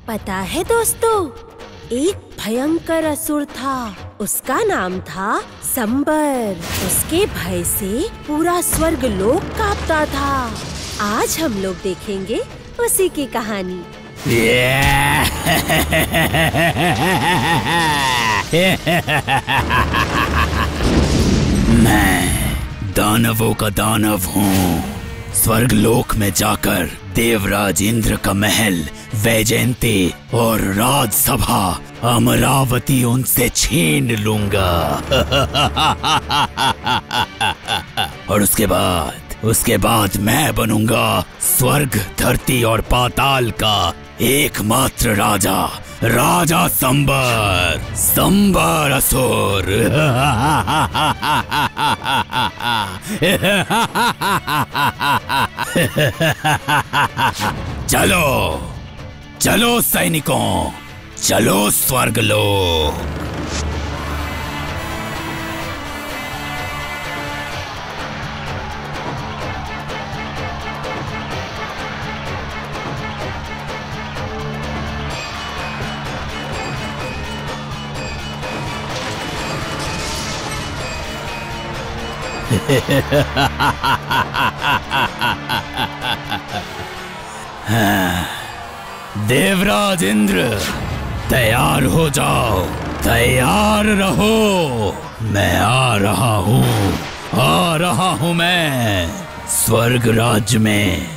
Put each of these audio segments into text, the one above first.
पता है दोस्तों, एक भयंकर असुर था। उसका नाम था संबर। उसके भय से पूरा स्वर्ग लोक कांपता था। आज हम लोग देखेंगे उसी की कहानी। मैं दानवों का दानव हूँ। स्वर्गलोक में जाकर देवराज इंद्र का महल वैजयंती और राजसभा अमरावती उनसे छीन लूंगा। और उसके बाद मैं बनूंगा स्वर्ग, धरती और पाताल का एकमात्र राजा, राजा संबर असुर। चलो सैनिकों, चलो स्वर्गलोक। देवराज इंद्र, तैयार हो जाओ, तैयार रहो। मैं आ रहा हूँ मैं स्वर्ग राज्य में।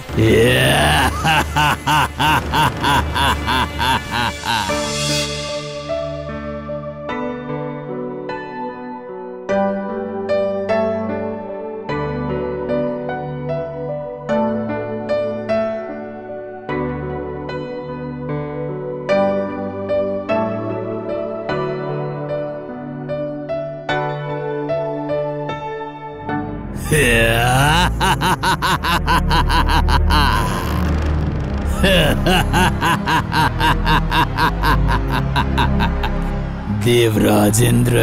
देवराज इंद्र,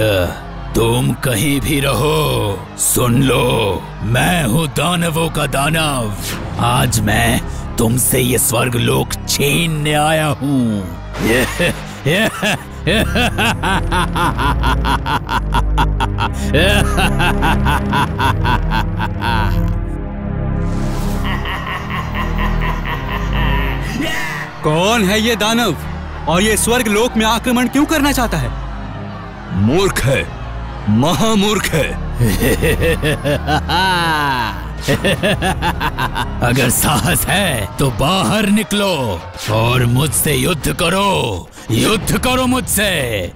तुम कहीं भी रहो, सुन लो, मैं हूँ दानवों का दानव। आज मैं तुमसे ये स्वर्गलोक छीनने आया हूँ। कौन है ये दानव और ये स्वर्ग लोक में आक्रमण क्यों करना चाहता है? मूर्ख है, महामूर्ख है। अगर साहस है तो बाहर निकलो और मुझसे युद्ध करो मुझसे।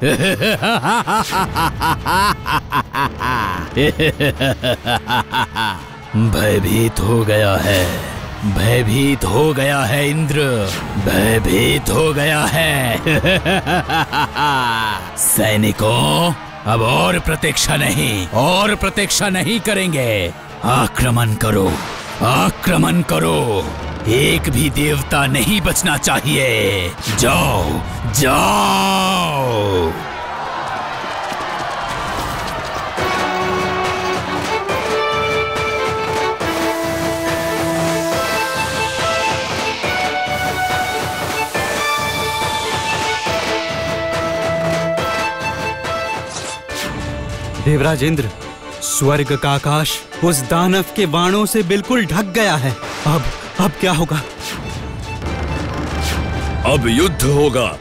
भयभीत हो गया है इंद्र, भयभीत हो गया है। सैनिकों, अब और प्रतीक्षा नहीं करेंगे। आक्रमण करो। एक भी देवता नहीं बचना चाहिए। जाओ। देवराज इंद्र, स्वर्ग का आकाश उस दानव के बाणों से बिल्कुल ढक गया है। अब क्या होगा? अब युद्ध होगा।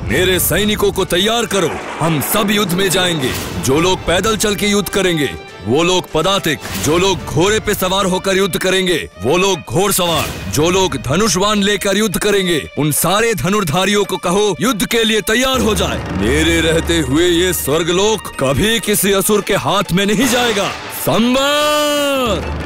मेरे सैनिकों को तैयार करो, हम सब युद्ध में जाएंगे। जो लोग पैदल चल के युद्ध करेंगे, वो लोग पदातिक। जो लोग घोड़े पे सवार होकर युद्ध करेंगे, वो लोग घोड़सवार। जो लोग धनुष्वान लेकर युद्ध करेंगे, उन सारे धनुर्धारियों को कहो युद्ध के लिए तैयार हो जाए। मेरे रहते हुए ये स्वर्गलोक कभी किसी असुर के हाथ में नहीं जाएगा। संबर!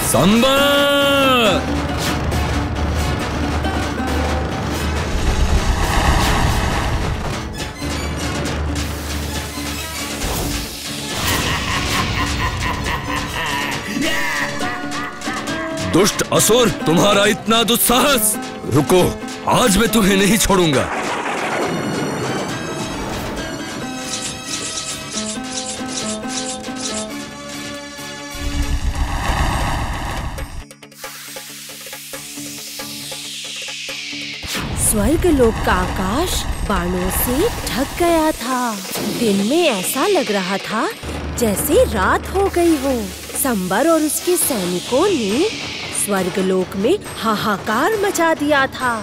संबर! दुष्ट असुर, तुम्हारा इतना दुस्साहस! रुको, आज मैं तुम्हें नहीं छोड़ूंगा। स्वर्गलोक का आकाश बाणों से ढक गया था। दिन में ऐसा लग रहा था जैसे रात हो गई हो। संबर और उसके सैनिकों ने स्वर्गलोक में हाहाकार मचा दिया था।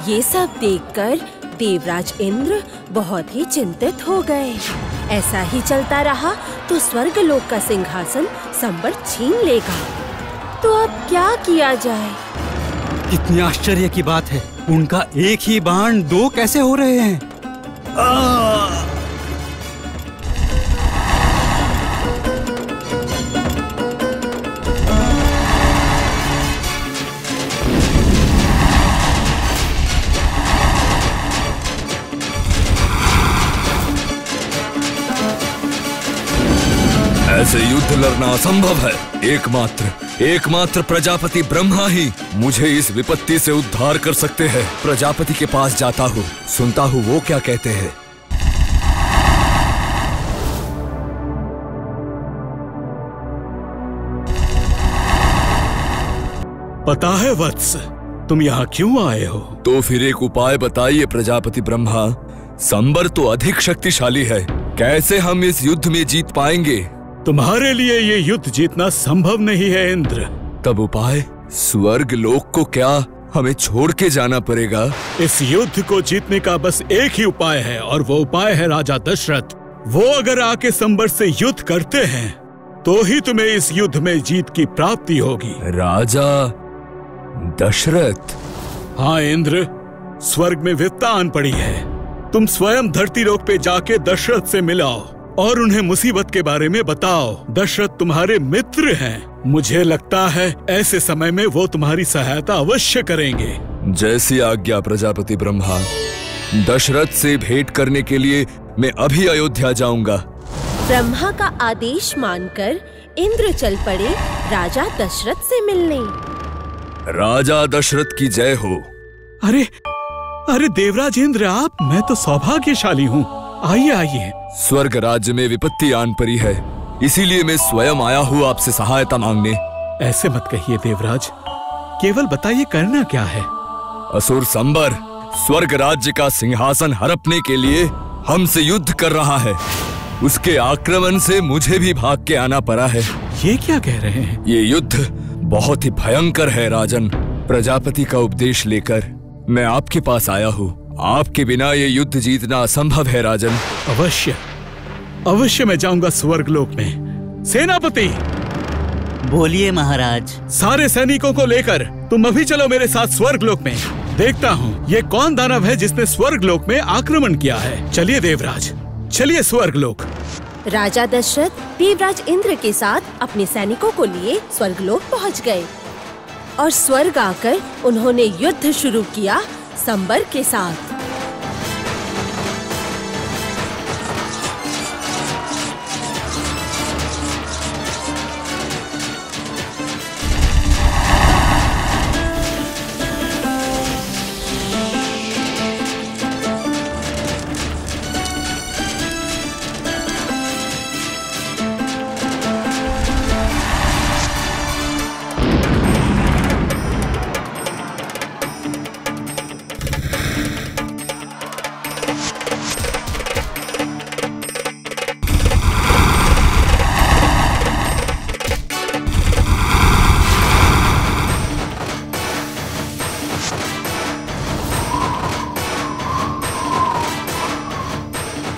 ये सब देखकर देवराज इंद्र बहुत ही चिंतित हो गए। ऐसा ही चलता रहा तो स्वर्गलोक का सिंहासन संबर छीन लेगा। तो अब क्या किया जाए? कितनी आश्चर्य की बात है, उनका एक ही बाण दो कैसे हो रहे हैं? ऐसे युद्ध लड़ना असंभव है। एकमात्र प्रजापति ब्रह्मा ही मुझे इस विपत्ति से उद्धार कर सकते हैं। प्रजापति के पास जाता हूँ, सुनता हूँ वो क्या कहते हैं। पता है वत्स, तुम यहाँ क्यों आए हो? तो फिर एक उपाय बताइए प्रजापति ब्रह्मा। संबर तो अधिक शक्तिशाली है, कैसे हम इस युद्ध में जीत पाएंगे? तुम्हारे लिए ये युद्ध जीतना संभव नहीं है इंद्र। तब उपाय? स्वर्ग लोक को क्या हमें छोड़ के जाना पड़ेगा? इस युद्ध को जीतने का बस एक ही उपाय है, और वो उपाय है राजा दशरथ। वो अगर आके संबर से युद्ध करते हैं तो ही तुम्हें इस युद्ध में जीत की प्राप्ति होगी। राजा दशरथ? हाँ इंद्र, स्वर्ग में विपत्ता आन पड़ी है। तुम स्वयं धरती लोक पे जाके दशरथ से मिलाओ और उन्हें मुसीबत के बारे में बताओ। दशरथ तुम्हारे मित्र हैं। मुझे लगता है ऐसे समय में वो तुम्हारी सहायता अवश्य करेंगे। जैसी आज्ञा प्रजापति ब्रह्मा। दशरथ से भेंट करने के लिए मैं अभी अयोध्या जाऊंगा। ब्रह्मा का आदेश मानकर इंद्र चल पड़े राजा दशरथ से मिलने। राजा दशरथ की जय हो। अरे देवराज इंद्र, आप? मैं तो सौभाग्यशाली हूँ। आइए आइए। स्वर्ग राज्य में विपत्ति आन पड़ी है, इसीलिए मैं स्वयं आया हूँ आपसे सहायता मांगने। ऐसे मत कहिए देवराज, केवल बताइए करना क्या है? असुर संबर स्वर्ग राज्य का सिंहासन हड़पने के लिए हमसे युद्ध कर रहा है। उसके आक्रमण से मुझे भी भाग के आना पड़ा है। ये क्या कह रहे हैं? ये युद्ध बहुत ही भयंकर है राजन। प्रजापति का उपदेश लेकर मैं आपके पास आया हूँ। आपके बिना ये युद्ध जीतना असंभव है राजन। अवश्य मैं जाऊंगा स्वर्गलोक में। सेनापति! बोलिए महाराज। सारे सैनिकों को लेकर तुम अभी चलो मेरे साथ स्वर्गलोक में। देखता हूँ ये कौन दानव है जिसने स्वर्गलोक में आक्रमण किया है। चलिए देवराज, चलिए स्वर्गलोक। राजा दशरथ देवराज इंद्र के साथ अपने सैनिकों को लिए स्वर्गलोक पहुँच गए और स्वर्ग आकर उन्होंने युद्ध शुरू किया संबर के साथ।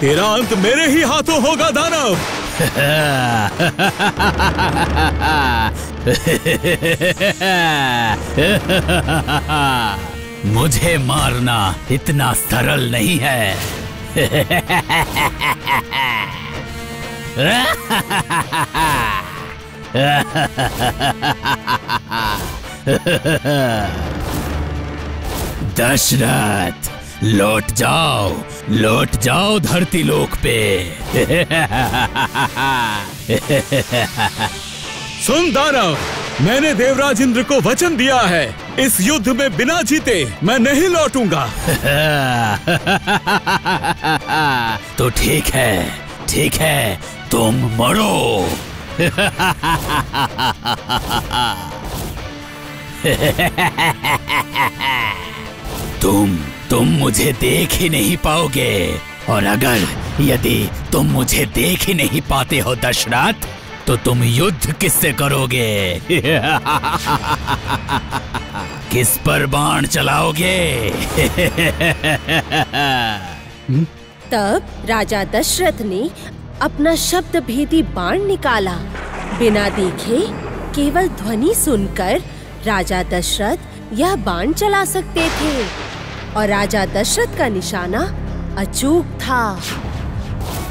तेरा अंत मेरे ही हाथों होगा दानव। मुझे मारना इतना सरल नहीं है। दशरथ, लौट जाओ धरती लोक पे। सुन दानव, मैंने देवराज इंद्र को वचन दिया है, इस युद्ध में बिना जीते मैं नहीं लौटूंगा। तो ठीक है, तुम मरो। तुम मुझे देख ही नहीं पाओगे, और यदि तुम मुझे देख ही नहीं पाते हो दशरथ, तो तुम युद्ध किससे करोगे? किस पर बाण चलाओगे? तब राजा दशरथ ने अपना शब्द भेदी बाण निकाला। बिना देखे, केवल ध्वनि सुनकर राजा दशरथ यह बाण चला सकते थे, और राजा दशरथ का निशाना अचूक था।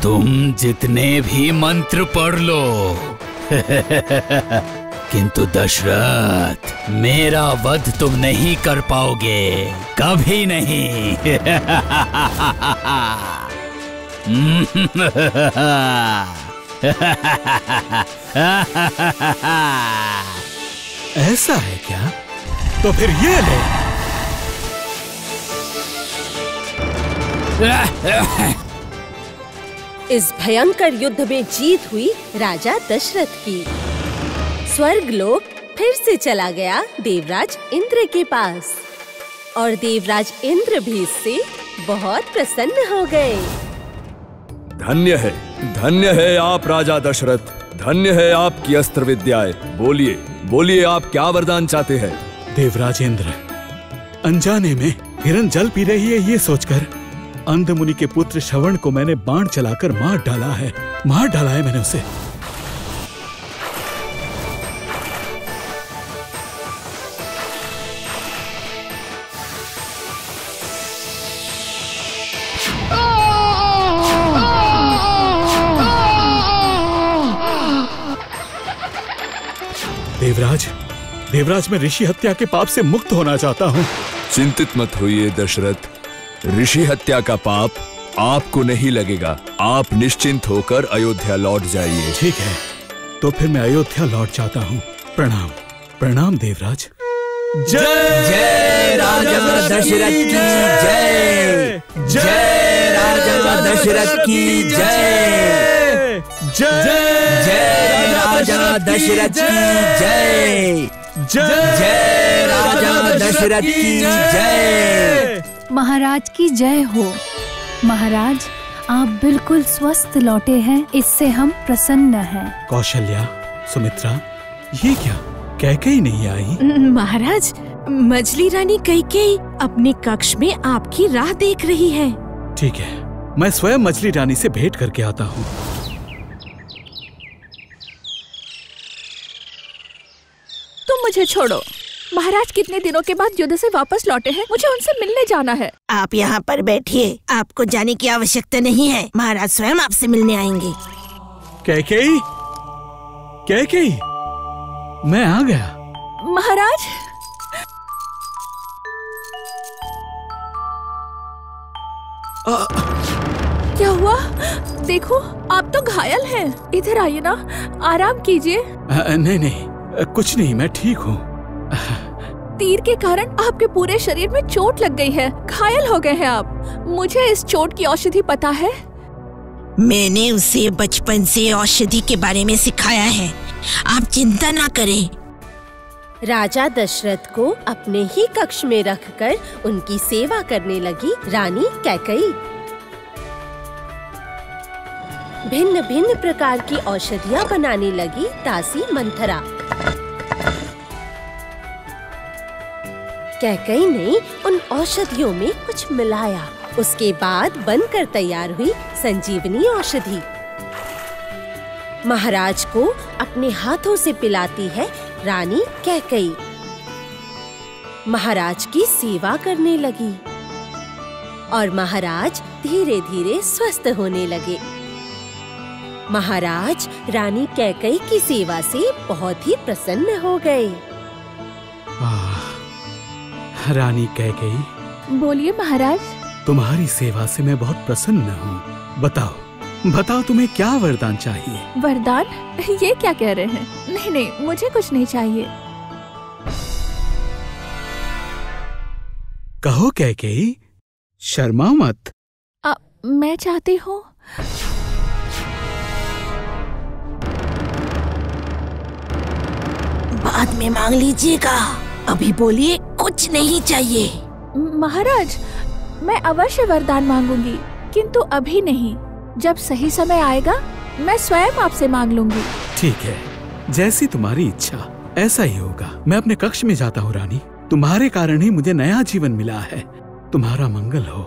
तुम जितने भी मंत्र पढ़ लो, किंतु दशरथ, मेरा वध तुम नहीं कर पाओगे, कभी नहीं। ऐसा है क्या? तो फिर ये ले। इस भयंकर युद्ध में जीत हुई राजा दशरथ की। स्वर्गलोक फिर से चला गया देवराज इंद्र के पास, और देवराज इंद्र भी इससे बहुत प्रसन्न हो गए। धन्य है आप राजा दशरथ, धन्य है आपकी अस्त्र विद्याएं। बोलिए आप क्या वरदान चाहते हैं? देवराज इंद्र, अनजाने में हिरण जल पी रही है ये सोचकर अंध मुनि के पुत्र श्रवण को मैंने बाण चलाकर मार डाला है मैंने उसे। देवराज, मैं ऋषि हत्या के पाप से मुक्त होना चाहता हूँ। चिंतित मत होइए दशरथ, ऋषि हत्या का पाप आपको नहीं लगेगा। आप निश्चिंत होकर अयोध्या लौट जाइए। ठीक है, तो फिर मैं अयोध्या लौट जाता हूँ। प्रणाम देवराज। जय राजा दशरथ की जय, जय राजा दशरथ की जय, जय राजा दशरथ की जय, जय राजा दशरथ की जय। महाराज की जय हो। महाराज, आप बिल्कुल स्वस्थ लौटे हैं, इससे हम प्रसन्न हैं। कौशल्या, सुमित्रा, ये क्या कैकेयी नहीं आई? महाराज, मछली रानी कैकेयी अपने कक्ष में आपकी राह देख रही है। ठीक है, मैं स्वयं मछली रानी से भेंट करके आता हूँ। तुम मुझे छोड़ो। महाराज कितने दिनों के बाद युद्ध से वापस लौटे हैं, मुझे उनसे मिलने जाना है। आप यहाँ पर बैठिए, आपको जाने की आवश्यकता नहीं है, महाराज स्वयं आपसे मिलने आएंगे। कैकेयी, मैं आ गया। महाराज, क्या हुआ? देखो, आप तो घायल हैं। इधर आइए ना, आराम कीजिए। नहीं, कुछ नहीं, मैं ठीक हूँ। तीर के कारण आपके पूरे शरीर में चोट लग गई है, घायल हो गए हैं आप। मुझे इस चोट की औषधि पता है। मैंने उसे बचपन से औषधि के बारे में सिखाया है, आप चिंता ना करें। राजा दशरथ को अपने ही कक्ष में रखकर उनकी सेवा करने लगी रानी कैकेयी। भिन्न भिन्न प्रकार की औषधियाँ बनाने लगी दासी मंथरा। कैकेयी ने उन औषधियों में कुछ मिलाया। उसके बाद बनकर तैयार हुई संजीवनी औषधि। महाराज को अपने हाथों से पिलाती है रानी कैकेयी। महाराज की सेवा करने लगी। और महाराज धीरे धीरे स्वस्थ होने लगे। महाराज रानी कैकई की सेवा से बहुत ही प्रसन्न हो गए। रानी कैकई, बोलिए महाराज। तुम्हारी सेवा से मैं बहुत प्रसन्न हूँ। बताओ तुम्हें क्या वरदान चाहिए? वरदान? ये क्या कह रहे हैं? नहीं नहीं, मुझे कुछ नहीं चाहिए। कहो कैकई, शर्मा मत। मैं चाहती हूँ बाद में मांग लीजिएगा, अभी बोलिए कुछ नहीं चाहिए। महाराज, मैं अवश्य वरदान मांगूंगी, किंतु अभी नहीं। जब सही समय आएगा मैं स्वयं आपसे मांग लूंगी। ठीक है, जैसी तुम्हारी इच्छा ऐसा ही होगा। मैं अपने कक्ष में जाता हूँ रानी। तुम्हारे कारण ही मुझे नया जीवन मिला है। तुम्हारा मंगल हो।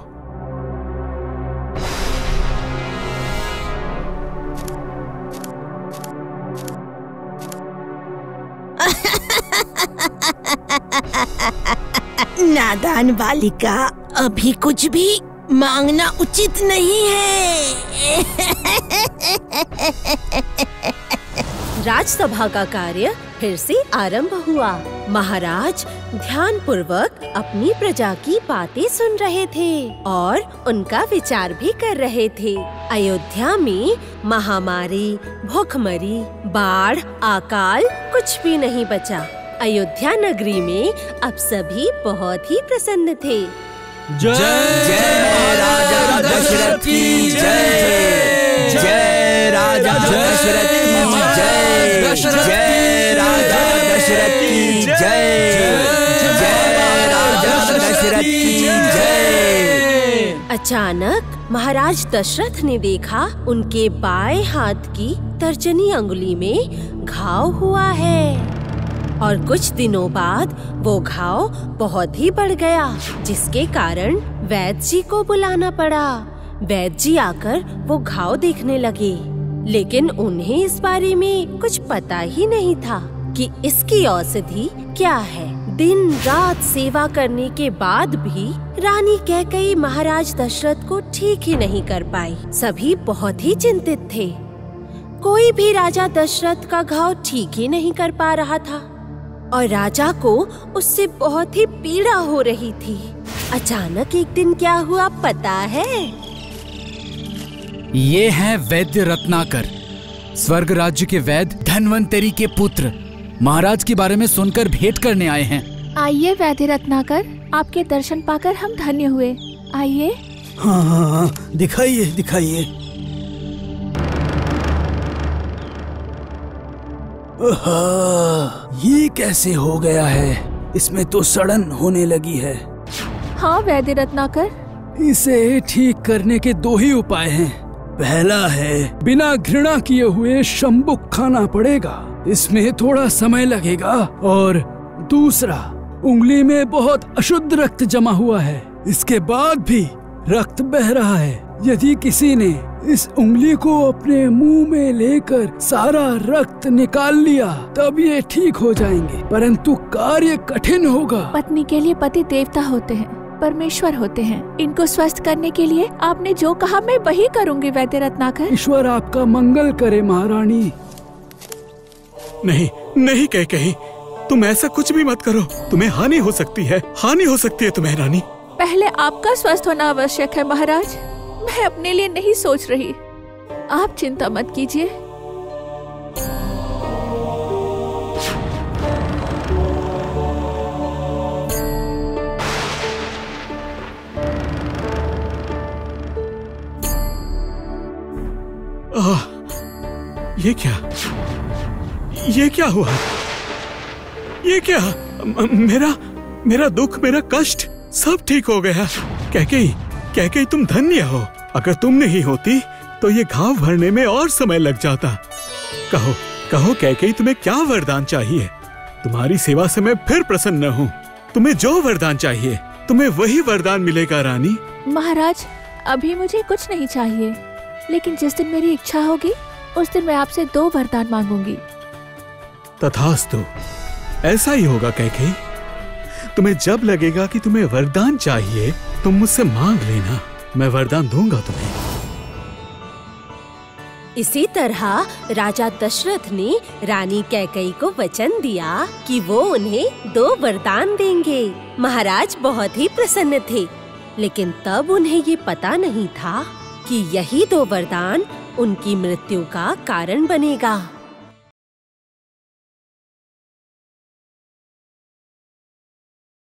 नादान बालिका, अभी कुछ भी मांगना उचित नहीं है। राजसभा का कार्य फिर से आरंभ हुआ। महाराज ध्यान पूर्वक अपनी प्रजा की बातें सुन रहे थे और उनका विचार भी कर रहे थे। अयोध्या में महामारी, भूखमरी, बाढ़, अकाल कुछ भी नहीं बचा। अयोध्या नगरी में अब सभी बहुत ही प्रसन्न थे। जय राजा दशरथ की जय। जय राजा दशरथ की जय। जय राजा दशरथ की जय। जय राजा दशरथ की जय। अचानक महाराज दशरथ ने देखा उनके बाएं हाथ की तर्जनी अंगुली में घाव हुआ है और कुछ दिनों बाद वो घाव बहुत ही बढ़ गया, जिसके कारण वैद्य जी को बुलाना पड़ा। वैद्य जी आकर वो घाव देखने लगे, लेकिन उन्हें इस बारे में कुछ पता ही नहीं था कि इसकी औषधि क्या है। दिन रात सेवा करने के बाद भी रानी कैकई महाराज दशरथ को ठीक ही नहीं कर पाई। सभी बहुत ही चिंतित थे। कोई भी राजा दशरथ का घाव ठीक ही नहीं कर पा रहा था और राजा को उससे बहुत ही पीड़ा हो रही थी। अचानक एक दिन क्या हुआ पता है? ये हैं वैद्य रत्नाकर, स्वर्ग राज्य के वैद्य धन्वंतरी के पुत्र। महाराज के बारे में सुनकर भेंट करने आए हैं। आइए वैद्य रत्नाकर, आपके दर्शन पाकर हम धन्य हुए। आइए। हाँ, दिखाइए दिखाइए। ये कैसे हो गया है? इसमें तो सड़न होने लगी है। हाँ वैद्य रत्नाकर, इसे ठीक करने के दो ही उपाय हैं। पहला है बिना घृणा किए हुए शंबुक खाना पड़ेगा, इसमें थोड़ा समय लगेगा। और दूसरा, उंगली में बहुत अशुद्ध रक्त जमा हुआ है, इसके बाद भी रक्त बह रहा है। यदि किसी ने इस उंगली को अपने मुंह में लेकर सारा रक्त निकाल लिया तब ये ठीक हो जाएंगे, परंतु कार्य कठिन होगा। पत्नी के लिए पति देवता होते हैं, परमेश्वर होते हैं। इनको स्वस्थ करने के लिए आपने जो कहा मैं वही करूंगी वैद्य रत्नाकर। ईश्वर आपका मंगल करे महारानी। नहीं नहीं कैकई, तुम ऐसा कुछ भी मत करो। तुम्हें हानि हो सकती है, हानि हो सकती है तुम्हें रानी। पहले आपका स्वस्थ होना आवश्यक है महाराज। मैं अपने लिए नहीं सोच रही, आप चिंता मत कीजिए। ये क्या हुआ? ये क्या? मेरा दुख, मेरा कष्ट सब ठीक हो गया। कैकई तुम धन्य हो। अगर तुम नहीं होती तो ये घाव भरने में और समय लग जाता। कहो कैकई, तुम्हें क्या वरदान चाहिए? तुम्हारी सेवा से मैं फिर प्रसन्न हूँ। तुम्हें जो वरदान चाहिए तुम्हें वही वरदान मिलेगा रानी। महाराज, अभी मुझे कुछ नहीं चाहिए, लेकिन जिस दिन मेरी इच्छा होगी उस दिन मैं आपसे 2 वरदान मांगूंगी। तथास्तु, ऐसा ही होगा कैकई। तुम्हें जब लगेगा कि तुम्हें वरदान चाहिए, तुम मुझसे मांग लेना, मैं वरदान दूंगा तुम्हें। इसी तरह राजा दशरथ ने रानी कैकेयी को वचन दिया कि वो उन्हें 2 वरदान देंगे। महाराज बहुत ही प्रसन्न थे, लेकिन तब उन्हें ये पता नहीं था कि यही 2 वरदान उनकी मृत्यु का कारण बनेगा।